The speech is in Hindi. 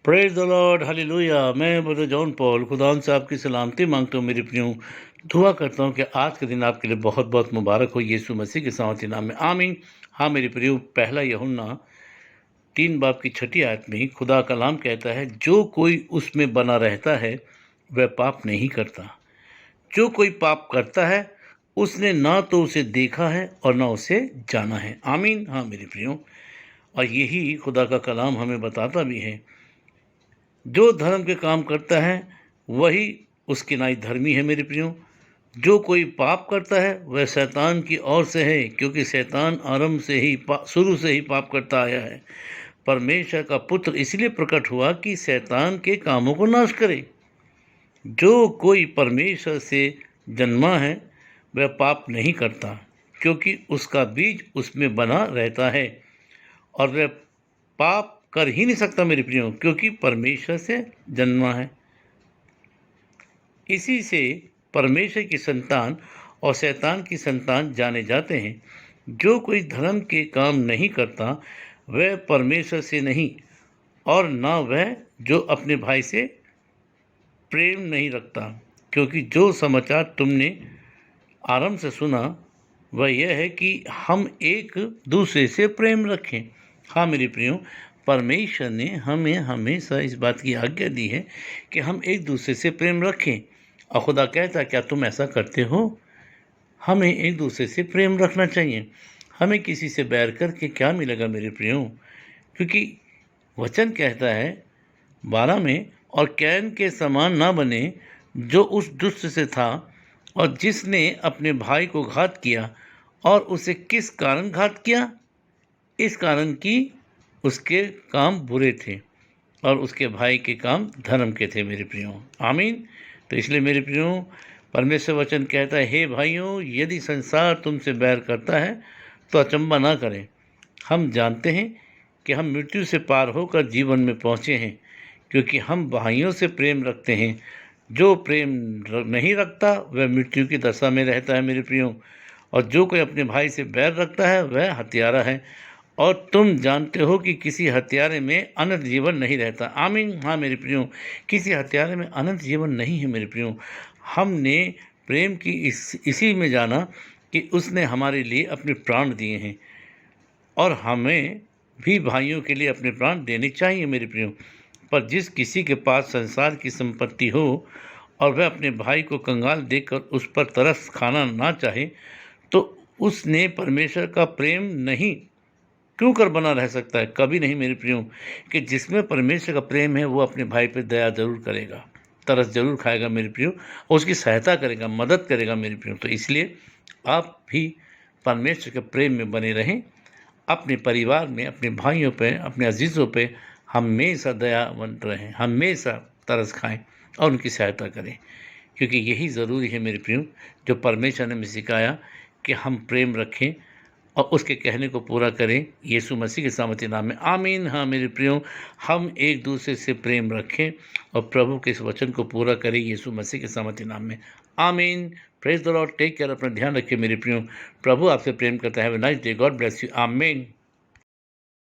Praise the Lord hallelujah. मैं ब्रदर जॉन पॉल खुदावंद से आपकी सलामती मांगता हूँ मेरे प्रियो। दुआ करता हूँ कि आज के दिन आपके लिए बहुत बहुत मुबारक हो यीशु मसीह के सामर्थी नाम में आमीन। हाँ मेरे प्रियो, पहला यूहन्ना 3 बाब की 6 आयत में ही खुदा का कलाम कहता है, जो कोई उसमें बना रहता है वह पाप नहीं करता। जो कोई पाप करता है उसने ना तो उसे देखा है और ना उसे जाना है। आमीन। हाँ मेरे प्रियो, और यही खुदा का कलाम हमें बताता भी है, जो धर्म के काम करता है वही उसके नाई धर्मी है मेरे प्रियो। जो कोई पाप करता है वह शैतान की ओर से है, क्योंकि शैतान आरंभ से ही शुरू से ही पाप करता आया है। परमेश्वर का पुत्र इसलिए प्रकट हुआ कि शैतान के कामों को नाश करे। जो कोई परमेश्वर से जन्मा है वह पाप नहीं करता, क्योंकि उसका बीज उसमें बना रहता है, और वह पाप कर ही नहीं सकता मेरे प्रियो, क्योंकि परमेश्वर से जन्मा है। इसी से परमेश्वर की संतान और शैतान की संतान जाने जाते हैं। जो कोई धर्म के काम नहीं करता वह परमेश्वर से नहीं, और ना वह जो अपने भाई से प्रेम नहीं रखता, क्योंकि जो समाचार तुमने आरंभ से सुना वह यह है कि हम एक दूसरे से प्रेम रखें। हाँ मेरे प्रियो, परमेश्वर ने हमें हमेशा इस बात की आज्ञा दी है कि हम एक दूसरे से प्रेम रखें, और खुदा कहता, क्या तुम ऐसा करते हो? हमें एक दूसरे से प्रेम रखना चाहिए। हमें किसी से बैर करके क्या मिलेगा मेरे प्रियो? क्योंकि वचन कहता है 12 में, और कैन के समान ना बने जो उस दुष्ट से था, और जिसने अपने भाई को घात किया। और उसे किस कारण घात किया? इस कारण कि उसके काम बुरे थे और उसके भाई के काम धर्म के थे मेरे प्रियो। आमीन। तो इसलिए मेरे प्रियो, परमेश्वर वचन कहता है, हे भाइयों, यदि संसार तुमसे बैर करता है तो अचंबा ना करें। हम जानते हैं कि हम मृत्यु से पार होकर जीवन में पहुँचे हैं, क्योंकि हम भाइयों से प्रेम रखते हैं। जो प्रेम नहीं रखता वह मृत्यु की दशा में रहता है मेरे प्रियो, और जो कोई अपने भाई से बैर रखता है वह हत्यारा है, और तुम जानते हो कि किसी हत्यारे में अनंत जीवन नहीं रहता। आमीन। हाँ मेरे प्रियो, किसी हत्यारे में अनंत जीवन नहीं है मेरे प्रियो। हमने प्रेम की इसी में जाना कि उसने हमारे लिए अपने प्राण दिए हैं, और हमें भी भाइयों के लिए अपने प्राण देने चाहिए मेरे प्रियो। पर जिस किसी के पास संसार की संपत्ति हो और वह अपने भाई को कंगाल देखकर उस पर तरस खाना ना चाहे, तो उसने परमेश्वर का प्रेम नहीं क्यों कर बना रह सकता है? कभी नहीं मेरे प्रियो। कि जिसमें परमेश्वर का प्रेम है वो अपने भाई पर दया जरूर करेगा, तरस जरूर खाएगा मेरे प्रियो, और उसकी सहायता करेगा, मदद करेगा मेरे प्रियो। तो इसलिए आप भी परमेश्वर के प्रेम में बने रहें। अपने परिवार में, अपने भाइयों पे, अपने अजीज़ों पे हमेशा दयावंत रहें, हमेशा तरस खाएं और उनकी सहायता करें, क्योंकि यही ज़रूरी है मेरे प्रियो, जो परमेश्वर ने हमें सिखाया कि हम प्रेम रखें और उसके कहने को पूरा करें यीशु मसीह के सामर्थी नाम में। आमीन। हाँ मेरे प्रियो, हम एक दूसरे से प्रेम रखें और प्रभु के इस वचन को पूरा करें यीशु मसीह के सामर्थी नाम में। आमीन। Praise the Lord. Take care. अपना ध्यान रखिए मेरे प्रियो। प्रभु आपसे प्रेम करता है। Have a nice day. God bless you. आमीन।